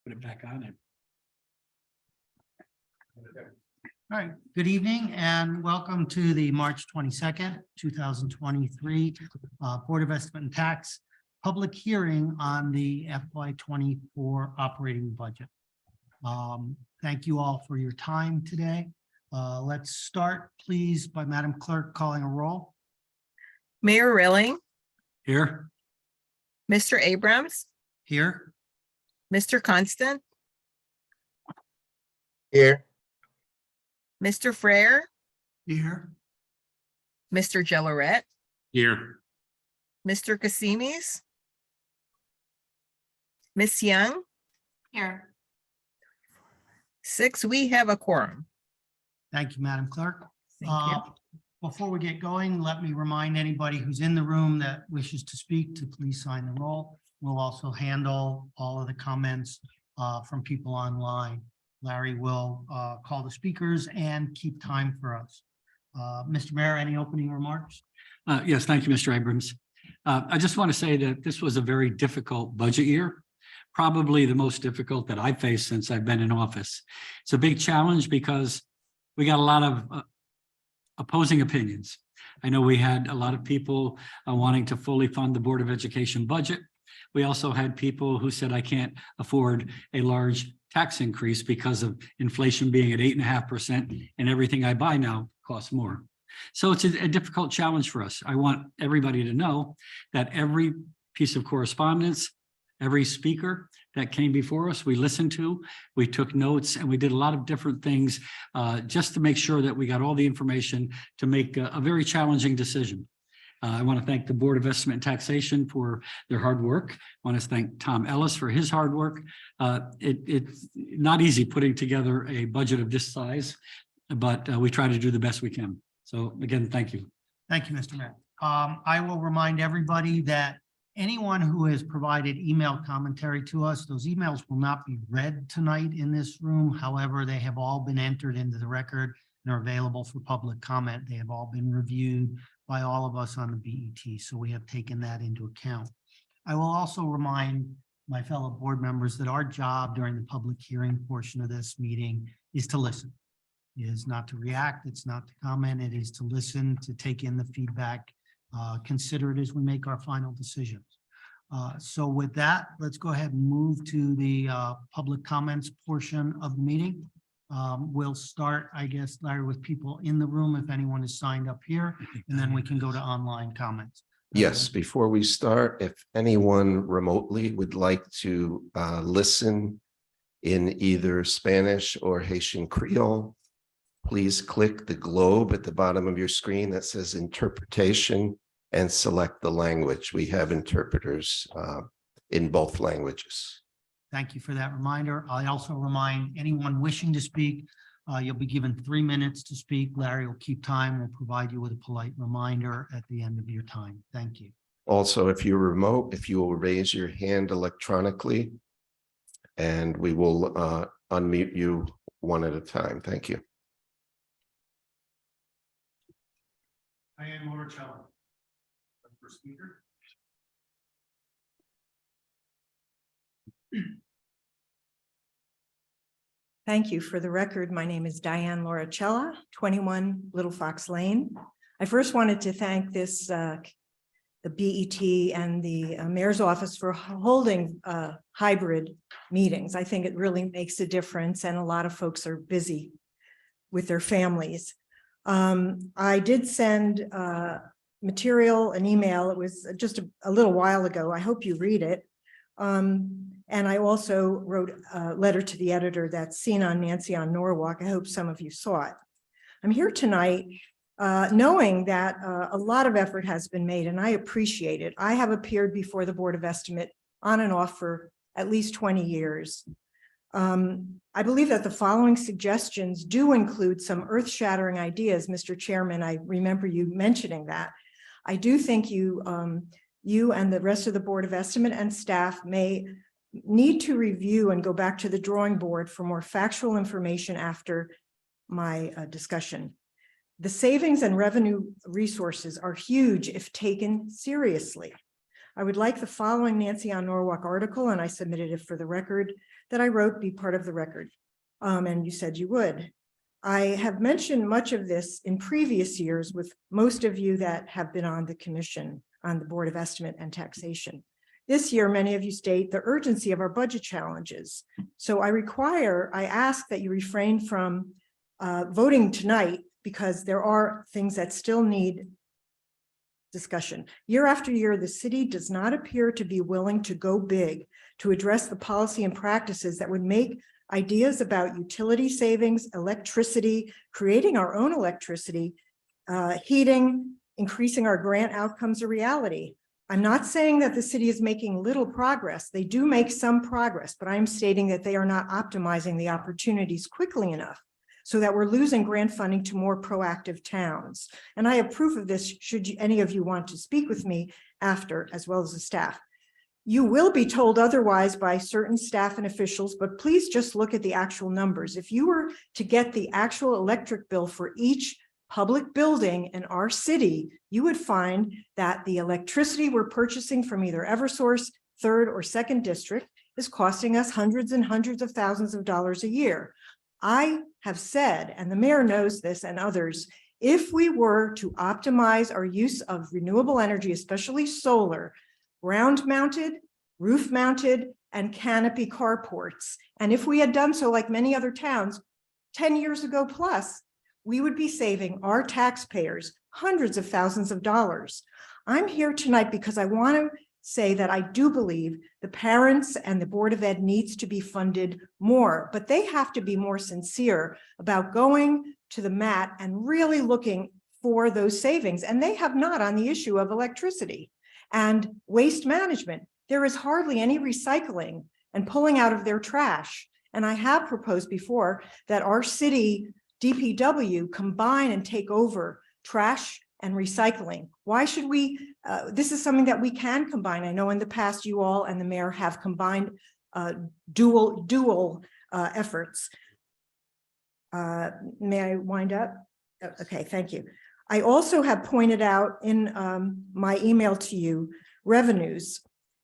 Put it back on it. All right, good evening and welcome to the March 22nd, 2023 Board of Estimate and Tax public hearing on the FY24 operating budget. Thank you all for your time today. Let's start, please, by Madam Clerk calling a roll. Mayor Rilling, Here. Mr. Abrams, Here. Mr. Constant, Here. Mr. Frere, Here. Mr. Jellorette, Here. Mr. Cassimis, Miss Young. Here. 6, we have a quorum. Thank you, Madam Clerk. Thank you. Before we get going, let me remind anybody who's in the room that wishes to speak to please sign the roll. We'll also handle all of the comments from people online. Larry will call the speakers and keep time for us. Mr. Mayor, any opening remarks? Yes, thank you, Mr. Abrams. I just want to say that this was a very difficult budget year, probably the most difficult that I've faced since I've been in office. It's a big challenge because we got a lot of opposing opinions. I know we had a lot of people wanting to fully fund the Board of Education budget. We also had people who said, I can't afford a large tax increase because of inflation being at 8.5% and everything I buy now costs more. So it's a difficult challenge for us. I want everybody to know that every piece of correspondence, every speaker that came before us, we listened to, we took notes, and we did a lot of different things just to make sure that we got all the information to make a very challenging decision. I want to thank the Board of Estimate and Taxation for their hard work. I want to thank Tom Ellis for his hard work. It's not easy putting together a budget of this size, but we try to do the best we can. So again, thank you. Thank you, Mr. Mayor. I will remind everybody that anyone who has provided email commentary to us, those emails will not be read tonight in this room. However, they have all been entered into the record and are available for public comment. They have all been reviewed by all of us on the BET, so we have taken that into account. I will also remind my fellow board members that our job during the public hearing portion of this meeting is to listen. It is not to react, it's not to comment, it is to listen, to take in the feedback, consider it as we make our final decisions. So with that, let's go ahead and move to the public comments portion of the meeting. We'll start, I guess, Larry, with people in the room, if anyone is signed up here, and then we can go to online comments. Yes, before we start, if anyone remotely would like to listen in either Spanish or Haitian Creole, please click the globe at the bottom of your screen that says interpretation and select the language. We have interpreters in both languages. Thank you for that reminder. I also remind anyone wishing to speak, you'll be given 3 minutes to speak. Larry will keep time. We'll provide you with a polite reminder at the end of your time. Thank you. Also, if you're remote, if you will raise your hand electronically, and we will unmute you one at a time. Thank you. I am Morcello. First speaker. Thank you. For the record, my name is Diane Lauricella, 21 Little Fox Lane. I first wanted to thank the BET and the Mayor's Office for holding hybrid meetings. I think it really makes a difference, and a lot of folks are busy with their families. I did send material, an email. It was just a little while ago. I hope you read it. And I also wrote a letter to the editor that's seen on Nancy on Norwalk. I hope some of you saw it. I'm here tonight knowing that a lot of effort has been made, and I appreciate it. I have appeared before the Board of Estimate on and off for at least 20 years. I believe that the following suggestions do include some earth-shattering ideas. Mr. Chairman, I remember you mentioning that. I do think you and the rest of the Board of Estimate and staff may need to review and go back to the drawing board for more factual information after my discussion. The savings and revenue resources are huge if taken seriously. I would like the following Nancy on Norwalk article, and I submitted it for the record. that I wrote be part of the record. And you said you would. I have mentioned much of this in previous years with most of you that have been on the commission, on the Board of Estimate and Taxation. This year, many of you state the urgency of our budget challenges. So I ask that you refrain from voting tonight because there are things that still need discussion. Year after year, the city does not appear to be willing to go big to address the policy and practices that would make ideas about utility savings, electricity, creating our own electricity, heating, increasing our grant outcomes a reality. I'm not saying that the city is making little progress. They do make some progress, but I'm stating that they are not optimizing the opportunities quickly enough so that we're losing grant funding to more proactive towns. And I have proof of this should any of you want to speak with me after, as well as the staff. You will be told otherwise by certain staff and officials, but please just look at the actual numbers. If you were to get the actual electric bill for each public building in our city, you would find that the electricity we're purchasing from either Eversource, third or second district is costing us hundreds and hundreds of thousands of dollars a year. I have said, and the mayor knows this and others, if we were to optimize our use of renewable energy, especially solar, ground mounted, roof mounted, and canopy carports. And if we had done so like many other towns 10 years ago plus, we would be saving our taxpayers hundreds of thousands of dollars. I'm here tonight because I want to say that I do believe the parents and the Board of Ed needs to be funded more, but they have to be more sincere about going to the mat and really looking for those savings. And they have not on the issue of electricity and waste management. There is hardly any recycling and pulling out of their trash. And I have proposed before that our city DPW combine and take over trash and recycling. Why should we? This is something that we can combine. I know in the past you all and the mayor have combined dual efforts. May I wind up? Okay, thank you. I also have pointed out in my email to you revenues.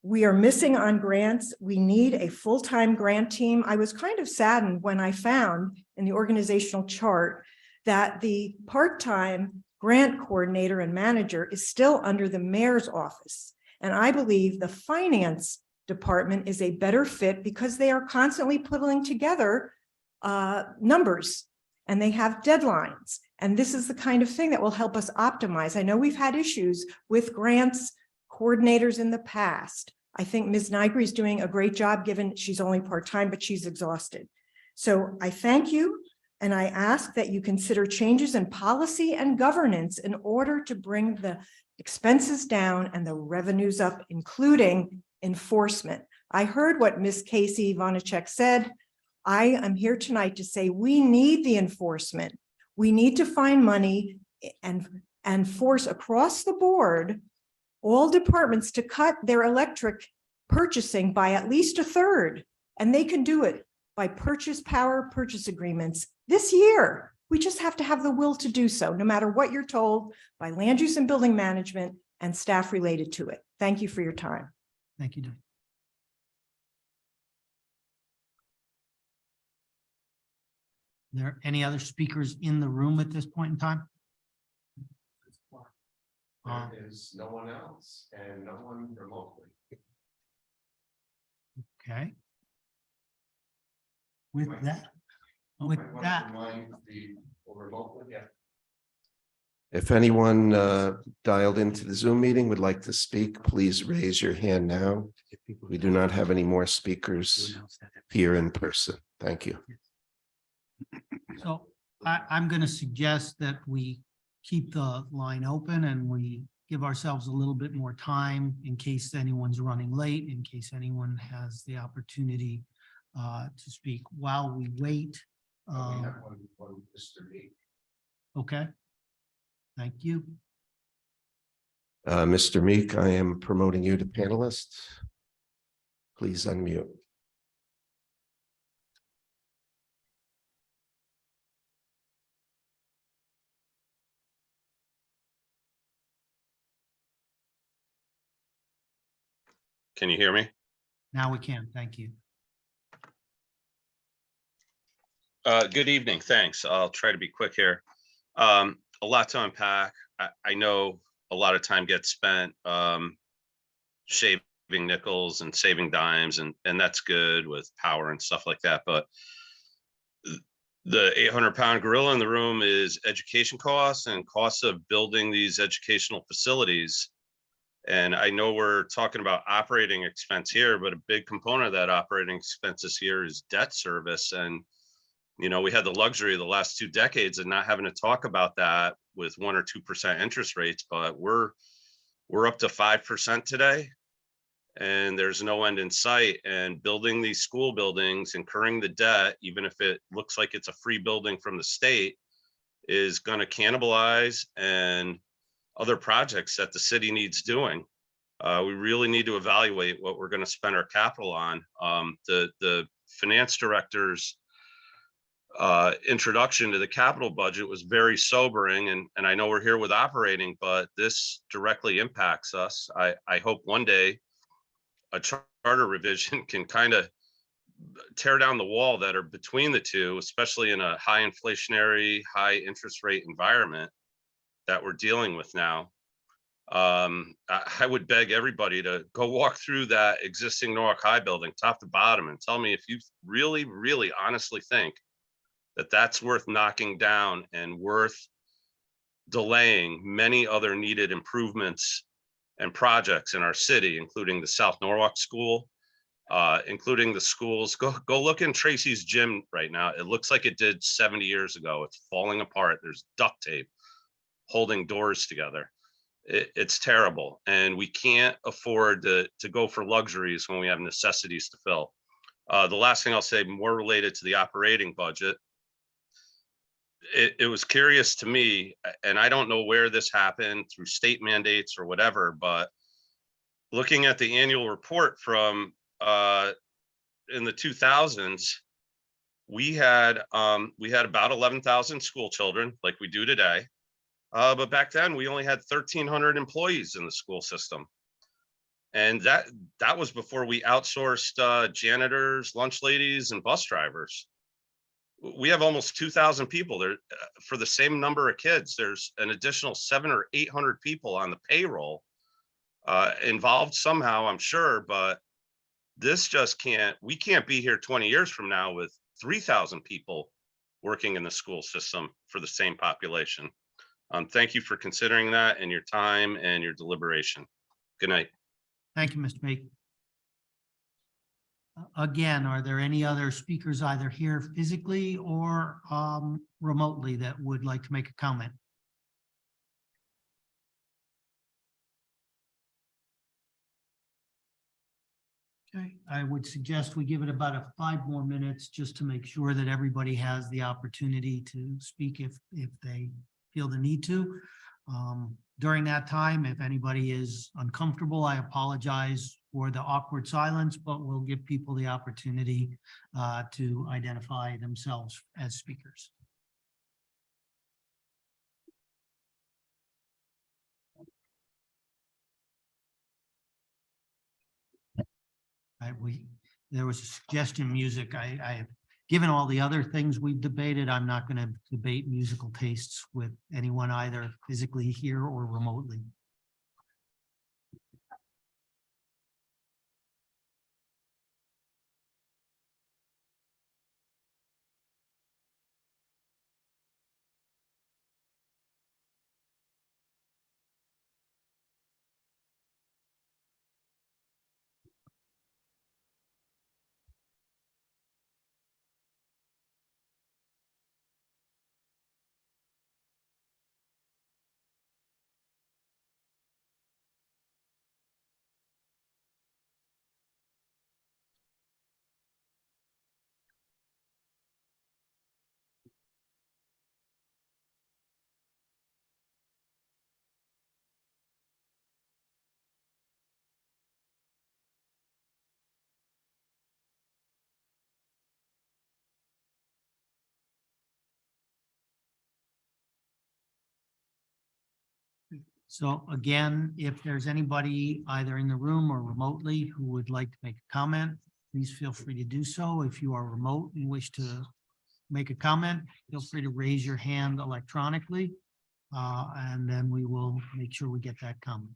We are missing on grants. We need a full-time grant team. I was kind of saddened when I found in the organizational chart that the part-time grant coordinator and manager is still under the mayor's office. And I believe the finance department is a better fit because they are constantly putting together numbers and they have deadlines. And this is the kind of thing that will help us optimize. I know we've had issues with grants coordinators in the past. I think Ms. Nigri is doing a great job given she's only part-time, but she's exhausted. So I thank you. And I ask that you consider changes in policy and governance in order to bring the expenses down and the revenues up, including enforcement. I heard what Ms. Casey Vonacek said. I am here tonight to say we need the enforcement. We need to find money and force across the board all departments to cut their electric purchasing by at least a third. And they can do it by purchase agreements this year. We just have to have the will to do so, no matter what you're told by land use and building management and staff related to it. Thank you for your time. Thank you, Doug. Are there any other speakers in the room at this point in time? There is no one else and no one remotely. Okay. With that, If anyone dialed into the Zoom meeting would like to speak, please raise your hand now. We do not have any more speakers here in person. Thank you. so I'm going to suggest that we keep the line open and we give ourselves a little bit more time in case anyone's running late, in case anyone has the opportunity to speak while we wait. Okay. Thank you. Mr. Meek, I am promoting you to panelist. Please unmute. Can you hear me? Now we can. Thank you. Good evening. Thanks. I'll try to be quick here. A lot to unpack. I know a lot of time gets spent shaving nickels and saving dimes, and that's good with power and stuff like that. But the 800-pound gorilla in the room is education costs and costs of building these educational facilities. And I know we're talking about operating expense here, but a big component of that operating expenses here is debt service. And we had the luxury of the last 2 decades of not having to talk about that with 1 or 2% interest rates, but we're up to 5% today, and there's no end in sight. And building these school buildings, incurring the debt, even if it looks like it's a free building from the state, is going to cannibalize and other projects that the city needs doing. We really need to evaluate what we're going to spend our capital on. The finance director's introduction to the capital budget was very sobering, and I know we're here with operating, but this directly impacts us. I hope one day a charter revision can kind of tear down the wall that are between the two, especially in a high inflationary, high interest rate environment that we're dealing with now. I would beg everybody to go walk through that existing Norwalk High building top to bottom and tell me if you really, really honestly think that that's worth knocking down and worth delaying many other needed improvements and projects in our city, including the South Norwalk School, including the schools. Go look in Tracy's gym right now. It looks like it did 70 years ago. It's falling apart. There's duct tape holding doors together. It's terrible. And we can't afford to go for luxuries when we have necessities to fill. The last thing I'll say, more related to the operating budget, it was curious to me, and I don't know where this happened through state mandates or whatever, but looking at the annual report from in the 2000s, we had about 11,000 school children like we do today. But back then we only had 1,300 employees in the school system. And that was before we outsourced janitors, lunch ladies, and bus drivers. We have almost 2,000 people there for the same number of kids. There's an additional 700 or 800 people on the payroll involved somehow, I'm sure, but this we can't be here 20 years from now with 3,000 people working in the school system for the same population. Thank you for considering that and your time and your deliberation. Good night. Thank you, Mr. Meek. Again, are there any other speakers either here physically or remotely that would like to make a comment? Okay, I would suggest we give it about 5 more minutes just to make sure that everybody has the opportunity to speak if they feel the need to. During that time, if anybody is uncomfortable, I apologize for the awkward silence, but we'll give people the opportunity to identify themselves as speakers. There was a suggestion music. I given all the other things we've debated, I'm not going to debate musical tastes with anyone either physically here or remotely. So again, if there's anybody either in the room or remotely who would like to make a comment, please feel free to do so. If you are remote and wish to make a comment, feel free to raise your hand electronically. And then we will make sure we get that comment.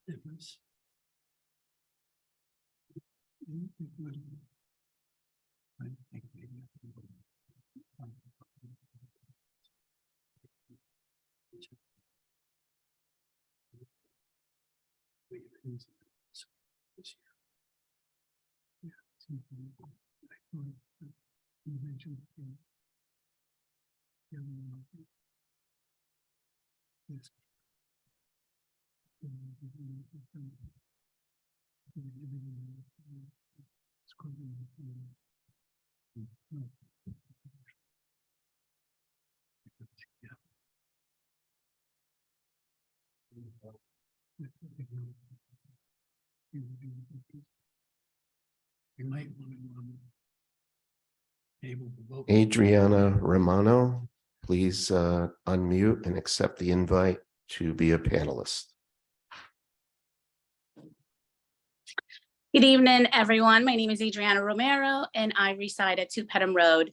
Difference. You might want to able to vote. Adriana Romano, please unmute and accept the invite to be a panelist. Good evening, everyone. My name is Adriana Romero, and I reside at 2 Pedham Road.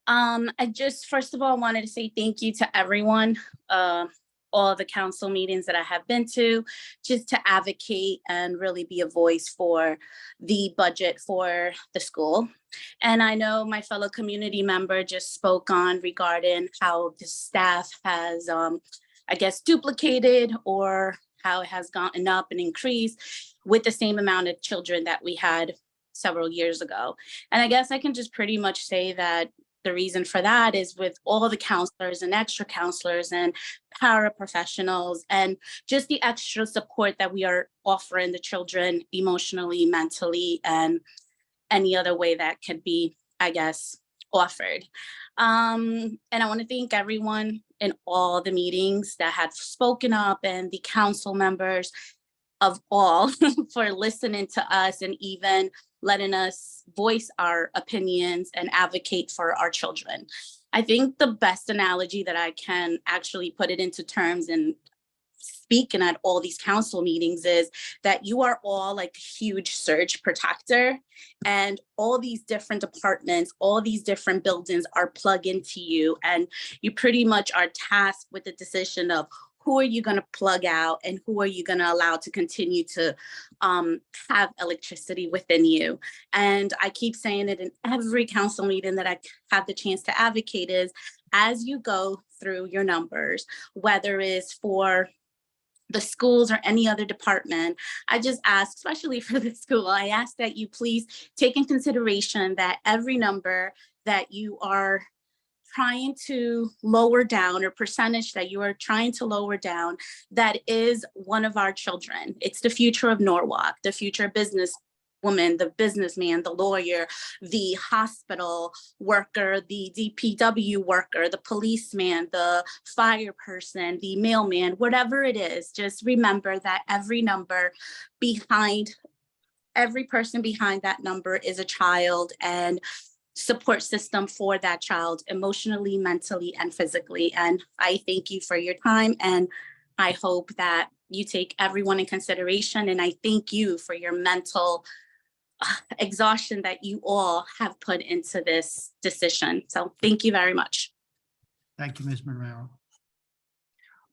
I just, first of all, wanted to say thank you to everyone, all the council meetings that I have been to, just to advocate and really be a voice for the budget for the school. And I know my fellow community member just spoke on regarding how the staff has, I guess, duplicated or how it has gotten up and increased with the same amount of children that we had several years ago. And I guess I can just pretty much say that the reason for that is with all the counselors and extra counselors and paraprofessionals and just the extra support that we are offering the children emotionally, mentally, and any other way that could be, I guess, offered. And I want to thank everyone in all the meetings that had spoken up and the council members of all for listening to us and even letting us voice our opinions and advocate for our children. I think the best analogy that I can actually put it into terms and speaking at all these council meetings is that you are all like a huge surge protector, and all these different departments, all these different buildings are plugged into you, and you pretty much are tasked with the decision of who are you going to plug out and who are you going to allow to continue to have electricity within you. And I keep saying it in every council meeting that I have the chance to advocate is as you go through your numbers, whether it's for the schools or any other department, I just ask, especially for the school, I ask that you please take in consideration that every number that you are trying to lower down or percentage that you are trying to lower down, that is one of our children. It's the future of Norwalk, the future business woman, the businessman, the lawyer, the hospital worker, the DPW worker, the policeman, the fire person, the mailman, whatever it is, just remember that every number behind, every person behind that number is a child and support system for that child emotionally, mentally, and physically. And I thank you for your time. And I hope that you take everyone in consideration. And I thank you for your mental exhaustion that you all have put into this decision. So thank you very much. Thank you, Ms. Morero.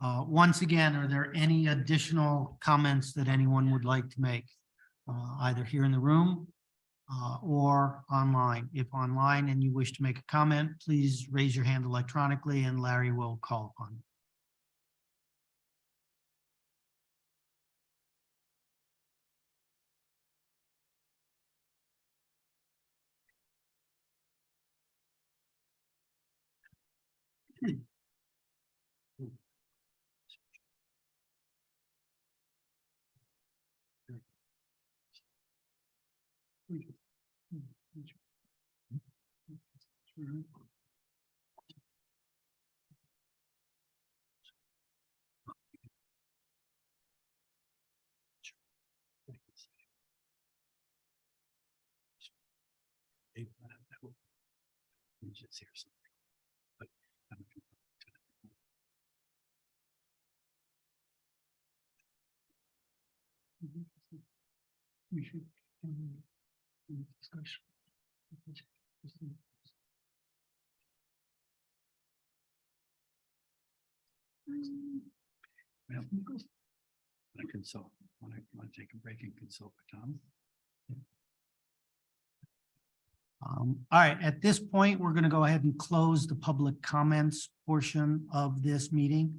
Once again, are there any additional comments that anyone would like to make? Either here in the room or online. If online and you wish to make a comment, please raise your hand electronically and Larry will call upon you. We should discuss. Well, I consult, want to take a break and consult with Tom. All right, at this point, we're going to go ahead and close the public comments portion of this meeting.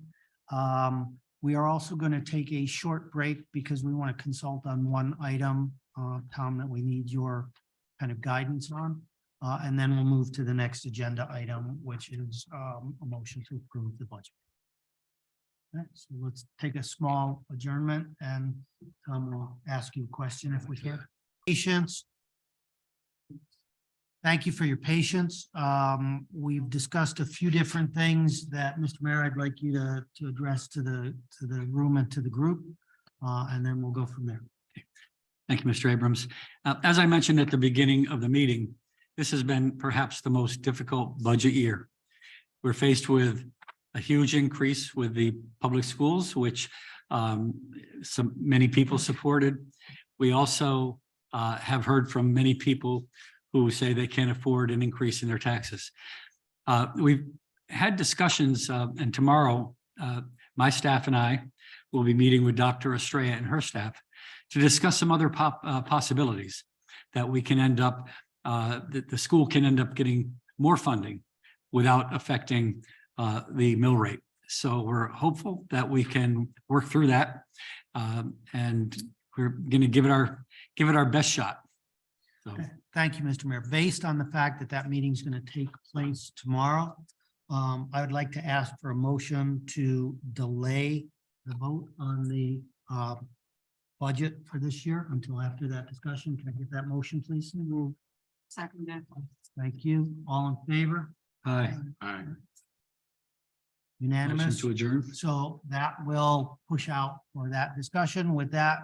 We are also going to take a short break because we want to consult on one item, Tom, that we need your kind of guidance on. And then we'll move to the next agenda item, which is a motion to approve the budget. All right, so let's take a small adjournment and Tom will ask you a question if we can. Patience. Thank you for your patience. We've discussed a few different things that, Mr. Mayor, I'd like you to address to the room and to the group, and then we'll go from there. Thank you, Mr. Abrams. As I mentioned at the beginning of the meeting, this has been perhaps the most difficult budget year. We're faced with a huge increase with the public schools, which many people supported. We also have heard from many people who say they can't afford an increase in their taxes. We've had discussions, and tomorrow my staff and I will be meeting with Dr. Estrella and her staff to discuss some other possibilities that we can end up, that the school can end up getting more funding without affecting the mill rate. So we're hopeful that we can work through that, and we're going to give it our best shot. So. Thank you, Mr. Mayor. Based on the fact that that meeting is going to take place tomorrow, I would like to ask for a motion to delay the vote on the budget for this year until after that discussion. Can I get that motion, please? Second. Thank you. All in favor? Aye. Aye. Unanimous? Motion to adjourn. So that will push out for that discussion. With that,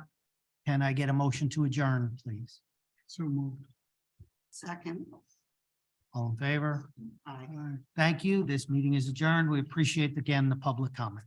can I get a motion to adjourn, please? So moved. Second. All in favor? Aye. Thank you. This meeting is adjourned. We appreciate again the public comment.